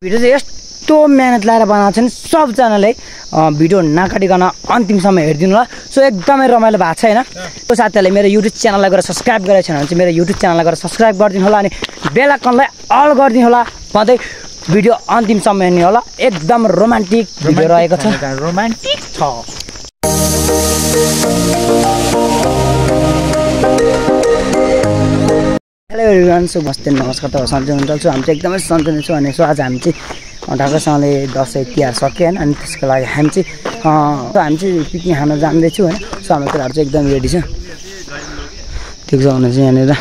Video चाहिँ यस्तो मेहनत लगाएर बनाएको छ नि सबजनाले भिडियो नकाटिकन अन्तिमसम्म हेरिदिनु होला। सो एकदमै रमाइलो भएको छ हैन। त्यो साथीहरुले मेरो युट्युब च्यानललाई गएर सब्स्क्राइब गरेको छैन भने चाहिँ मेरो युट्युब च्यानललाई गएर सब्स्क्राइब गरिदिनु होला अनि बेल आइकनलाई अल गरिदिनु होला भन्दै भिडियो अन्तिमसम्म हेर्नु होला। एकदम रोमान्टिक भिडियो रहेको छ। रोमान्टिक छ। हेलो एभ्रिवान, सो नमस्कार। त सन्चै हुनुहुन्छ? हामी चाहिँ एकदमै सन्चै छौँ अनि सो आज हामी चाहिँ ढाकासँगले दसैँ तिहार सक्यो होइन। अनि त्यसको लागि हामी चाहिँ पिकनिक खान जाँदैछौँ होइन। सो हाम्रो कुराहरू चाहिँ एकदम रेडी छ। ठिक छ भने चाहिँ यहाँनिर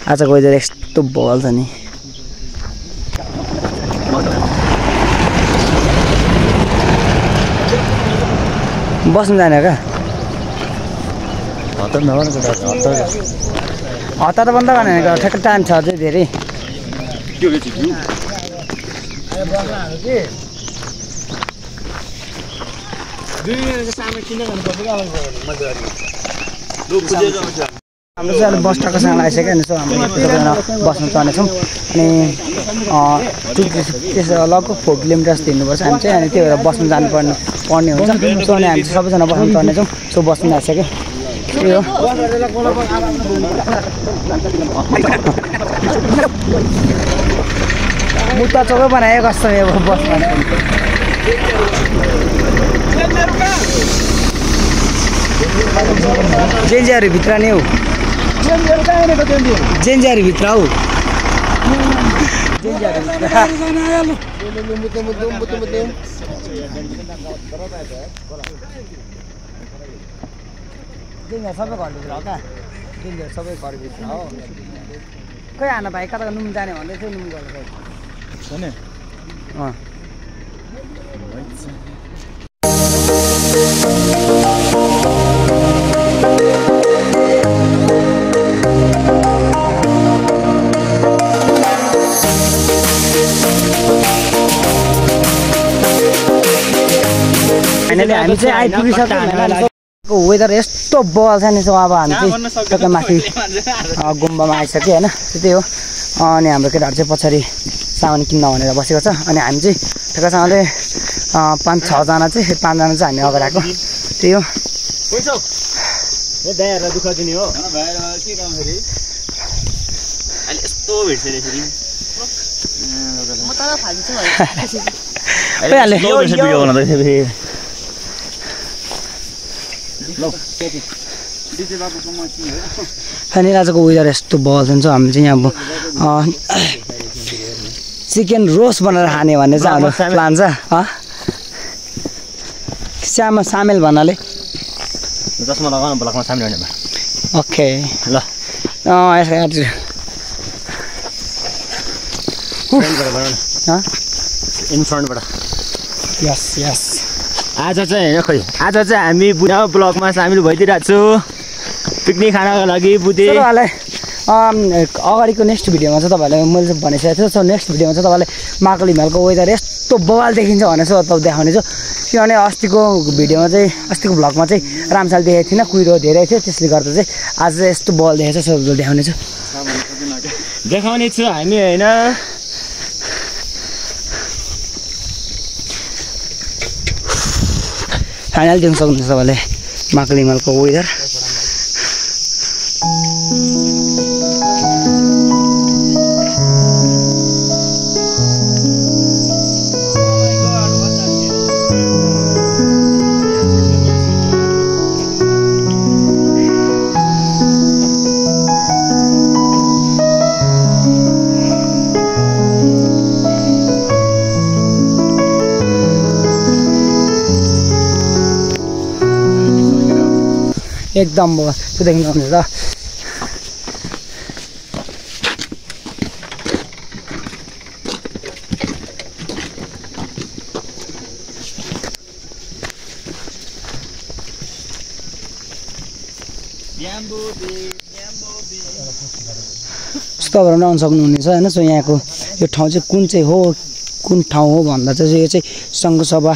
आजको वेदर यस्तो बल छ नि। बस्नु जाने क्या हतार त बन्द गर्ने ठ्याक्क टाइम छ अझै धेरै। हाम्रो चाहिँ बस टक्कसँग आइसक्यो नि। सो हाम्रो बस्नु चढ्नेछौँ अनि त्यसो लगभग 4 किलोमिटर्स हिँड्नुपर्छ हामी चाहिँ। अनि त्यही भएर बस्नु जानुपर्ने हुन्छ। सो अनि हामी चाहिँ सबैजना बस्नु चढ्नेछौँ। सो बस्नु आइसक्यो त्यही हो। मुद्दा चौकै बनायो कस्तो बसमा जेन्जियाहरू भित्र नै हो। जेन्जियाहरू भित्र हौ। जेन्जियर सबै घरभित्र हो क्या। जेन्जियर सबै घरभित्र हो। खै आना भाइ कता नुम जाने भन्दै थियो। नुम गएको छैन। फाइनली हामी चाहिँ आइपुगिसक्यौँ। वेदर यस्तो बल छ नि। सो अब हामी चाहिँ टक्कै माथि गुम्बामा आइसक्यो होइन। त्यही हो। अनि हाम्रो केटाहरू चाहिँ पछाडि सामान किन्न भनेर बसेको छ। अनि हामी चाहिँ ठ्याक्कसँगले 5-6 जना चाहिँ 5 जना चाहिँ हामी अगाडि आएको। त्यही हो। अनि आजको वेदर यस्तो बल छ। हामी चाहिँ अब चिकन रोस्ट बनाएर खाने भन्ने चाहिँ हाम्रो प्लान छ। सामेल भन्नाले चस्मा लगाउन ब्लकमा सामेल हुने भयो। ओके ल इनफ्रन्टबाट यस यस। आज चाहिँ खै आज चाहिँ हामी बुढा ब्लकमा सामेल भइदिरहेको छु पिकनिक खानको लागि। बुझे अगाडिको नेक्स्ट भिडियोमा चाहिँ तपाईँहरूलाई मैले भनिसकेको थिएँ। सो नेक्स्ट भिडियोमा चाहिँ तपाईँलाई महाकाली हिमालको वेदर यस्तो बवाल देखिन्छ भने चाहिँ तपाईँ देखाउने छु। किनभने अस्तिको भिडियोमा चाहिँ अस्तिको भ्लगमा चाहिँ राम्रोसँग देखेको थिइनँ। कुहिरो धेरै थियो त्यसले गर्दा चाहिँ आज चाहिँ यस्तो बवाल देखेको छ। सो देखाउने छु हामी होइन। फाइनल देख्न सक्नुहुन्छ तपाईँले महाकाली हिमालको वेदर। एकदम त्यो देख्नु सक्नुहुन्छ। तपाईँहरू आउनु सक्नुहुनेछ होइन। सो यहाँको यो ठाउँ चाहिँ कुन चाहिँ हो कुन ठाउँ हो भन्दा चाहिँ यो चाहिँ सङ्घसभा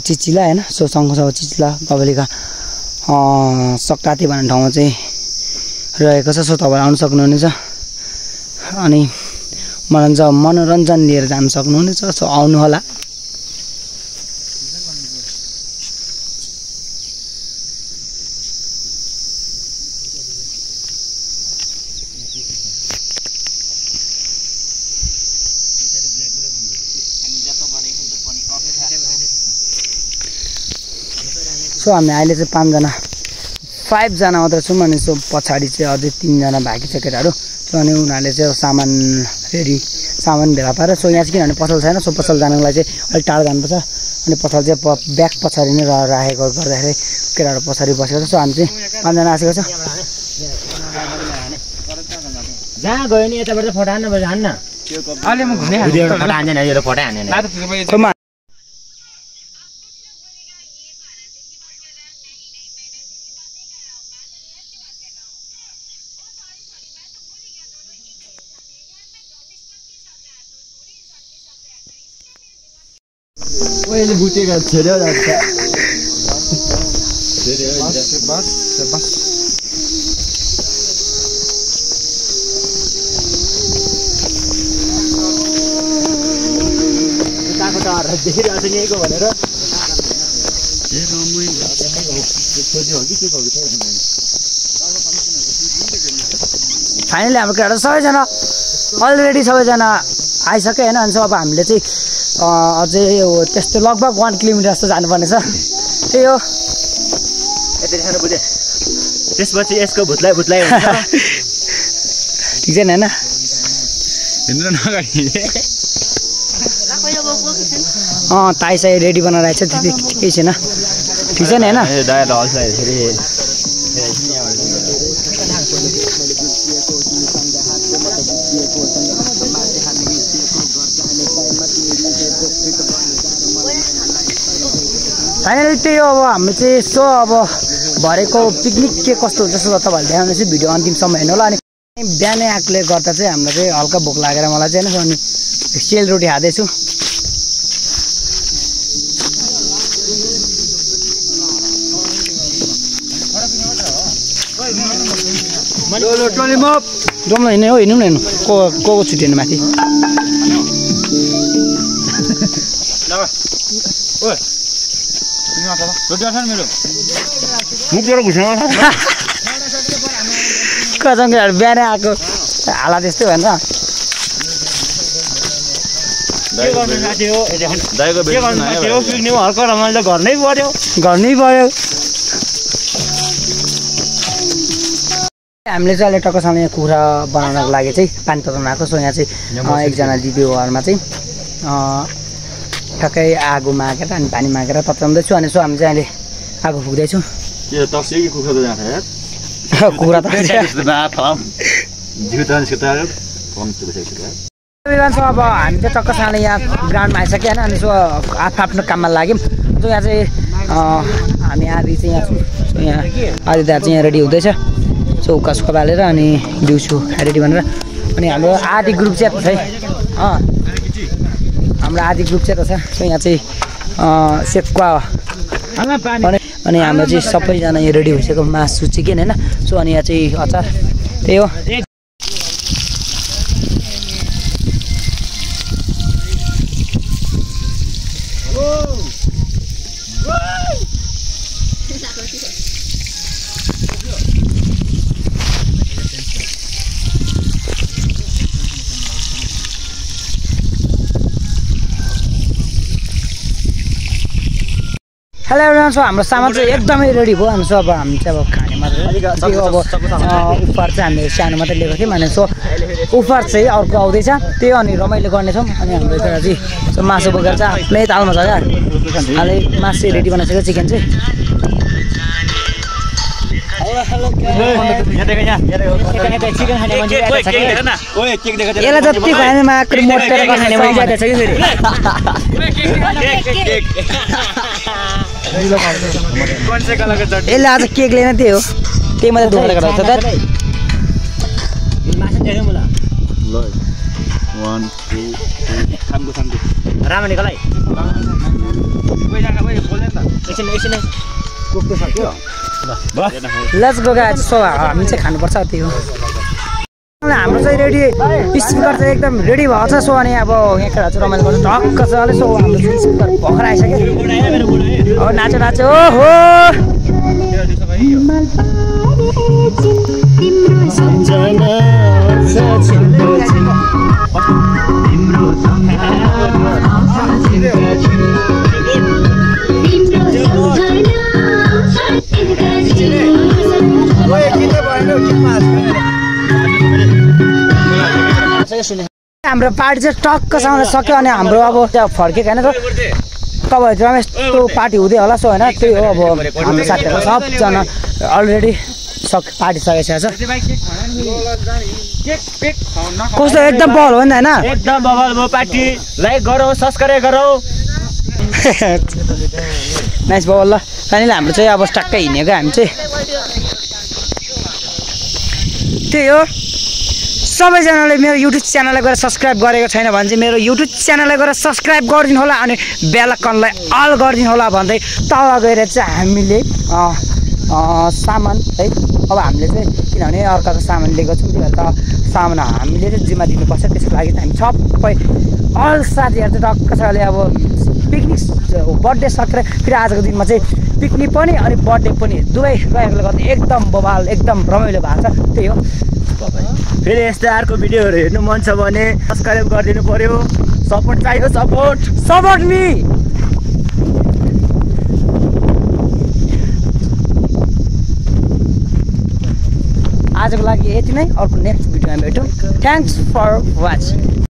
चिचिला होइन। सो सङ्घसभा चिचिला कबलिका सकाती भन्ने ठाउँमा चाहिँ रहेको छ। सो तपाईहरु आउन सक्नुहुनेछ। अनि मनोरञ्जन लिएर जान सक्नुहुनेछ। सो आउनु होला। सो हामी अहिले चाहिँ 5 जना मात्र छौँ अनि सो पछाडि चाहिँ अझै 3 जना बाँकी छ केटाहरू। सो अनि उनीहरूले चाहिँ सामान भेला पारेर सो यहाँ चाहिँ किनभने पसल छैन सो पसल जानुको लागि चाहिँ अलिक टाढो जानुपर्छ अनि पसल चाहिँ ब्याग पछाडि नै राखेको गर्दाखेरि केटाहरू पछाडि बसेको छ। सो हामी चाहिँ 5 जना आसेको छ। जहाँ गयो नि यताबाट फोटो हान्न पर्छ हान्न अहिले म घुमे फोटो हान्दैन यो फोटो हान्दैन अहिले बुटेको छेड्यो जान्छ बस देखिरहेको छ नि यहीँको भनेर फाइनली हाम्रो केटाहरू सबैजना अलरेडी सबैजना आइसक्यो होइन। अनि अब हामीले चाहिँ अझै त्यस्तो लगभग 1 किलोमिटर जस्तो जानुपर्ने छ। त्यही हो त्यसपछि यसको भुत्लाइ हुन्छ ठिक छैन होइन ताई रेडी बनाएर छ त्यति केही छैन ठिक छैन होइन फाइनली त्यही हो। अब हामी चाहिँ यसो अब भरेको पिकनिक के कस्तो हुन्छ जस्तो तपाईँहरूले देखाउने चाहिँ भिडियो अन्तिमसम्म हेर्नु होला। अनि बिहानै आएकोले गर्दा चाहिँ हामीलाई चाहिँ हल्का भोक लागेर मलाई चाहिँ होइन अनि सेलरोटी खाँदैछु। डोमा हिँड्ने हो हिँड्नु न हेर्नु को छुट्टिनु माथि कसमहरू बिहानै आएको हाला त्यस्तै भन्छ गर्नै पर्यो। हामीले चाहिँ अहिले टक्कसँग यहाँ कुखुरा बनाउनको लागि चाहिँ पानी तताउन आएको। सो यहाँ चाहिँ एकजना दिदी घरमा चाहिँ ठक्कै आगो मागेर अनि पानी मागेर तताउँदैछु। अनि सो हामी चाहिँ अहिले आगो फुक्दैछौँ। कुखुरा त अब हामी चाहिँ टक्कसँग यहाँ ग्राउन्डमा आइसक्यो होइन। अनि सो आफ्नो काममा लाग्यौँ। सो यहाँ चाहिँ हामी आधी चाहिँ यहाँ छौँ। सो यहाँ आधी दार चाहिँ यहाँ रेडी हुँदैछ। सो उकासुका बालेर अनि दिउँछु खाइ रेडी भनेर। अनि हाम्रो आधी ग्रुप चाहिँ यता छ है हाम्रो आधी ग्रुप चाहिँ यता छ। सो यहाँ चाहिँ सेक्वा अनि हाम्रो चाहिँ सबैजना यहाँ रेडी भइसक्यो मासु चिकन होइन। सो अनि यहाँ चाहिँ अचार त्यही हो। Hello everyone. सो हाम्रो सामान चाहिँ एकदमै रेडी भयो। अनि सो अब हामी चाहिँ अब खाने मात्रै अब उफार चाहिँ हामीले सानो मात्रै लिएको थियौँ। अनि सो उफार चाहिँ अर्को आउँदैछ त्यही अनि रमाइलो गर्नेछौँ। अनि हाम्रो यता चाहिँ मासु बोकेर चाहिँ आफ्नै तालमा छ क्या अहिले मासु चाहिँ रेडी बनाइसक्यो चिकन चाहिँ। यसलाई जति खाने माक्री मोटेर खाने मजा छ कि फेरि यसले आज केक लिएन त्यही हो त्यही मात्रै दुःख गरेर छ त लेट्स गो गाइस। सो हामी चाहिँ खानुपर्छ त्यही हो। हाम्रो चाहिँ रेडी स्पिकर चाहिँ एकदम रेडी भएको छ सो अनि अब यहाँ केटा चाहिँ रमाइलो गर्छ टक्क छ अरे सो हाम्रो चाहिँ स्पिकर भर्खर आइसक्यो नाचो नाचो ओहो हाम्रो पार्टी चाहिँ टक्कसँग सक्यो अनि हाम्रो अब त्यहाँ फर्केको होइन त तपाईँहरूतिर यस्तो पार्टी हुँदै होला सो होइन त्यही हो अब हाम्रो साथीहरू सबजना अलरेडी पार्टी सकिसकेको छ कस्तो एकदम बल हो नि होइन एकदम बवाल भयो पार्टी लाइक गरौँ सब्सक्राइब गरौँ नाइस भयो ल त्यहाँनिर हाम्रो चाहिँ अब टक्कै हिँडेको हामी चाहिँ त्यही हो सबैजनाले मेरो युट्युब च्यानललाई गएर सब्सक्राइब गरेको छैन भने चाहिँ मेरो युट्युब च्यानललाई गएर सब्सक्राइब गरिदिनु होला अनि बेल आइकनलाई अल गरिदिनु होला भन्दै तल गएर चाहिँ हामीले सामान है अब हामीले चाहिँ किनभने अर्काको सामान लिएको छौँ त्यो भएर त सामान हामीले चाहिँ जिम्मा दिनुपर्छ त्यसको लागि हामी सबै अल साथीहरू चाहिँ टक्कसँगले अब पिकनिक बर्थडे सकेर फेरि आजको दिनमा चाहिँ पिकनिक पनि अनि बर्थडे पनि दुवै रहेकोले गर्दा एकदम बवाल एकदम रमाइलो भएको छ त्यही हो फेरि यस्तै अर्को भिडियोहरू हेर्नु मन छ भने सब्सक्राइब गरिदिनु पर्यो सपोर्ट चाहियो सपोर्ट मी आजको लागि यति नै अर्को नेक्स्ट भिडियोमा भेटौँ थ्याङ्क्स फर वाचिङ